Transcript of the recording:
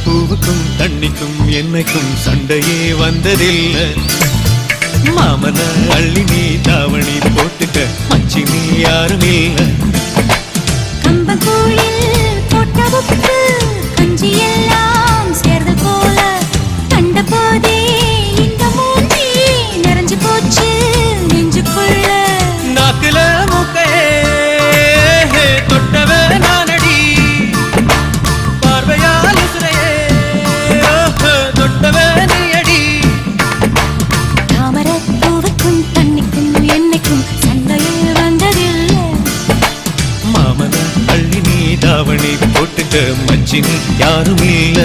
பூவுக்கும் தண்ணிக்கும் என்னைக்கும் சண்டையே வந்ததில்லை. மாமன அள்ளி நீ தாவணி போட்டுக்க மச்சி நீ யாரும் இல்ல. கம்பங்கூழில் போட்ட உப்பு கஞ்சி எல்லாம் சேர்ந்து போல கண்ட போதே இந்த மூஞ்சி நிறைஞ்சு போச்சு நெஞ்சுக்குள்ள. நாக்குல மூக்கையே தொட்டவே நானடி, பார்வையால் உசுரையே தொட்டவே நீயடி. தாமரை பூவுக்கும் தண்ணிக்கும் என்னைக்கும் சண்டையே வந்ததில்லை. மாமன அள்ளி நீ தாவணி போட்டுக்க மச்சி நீ யாரும் இல்ல.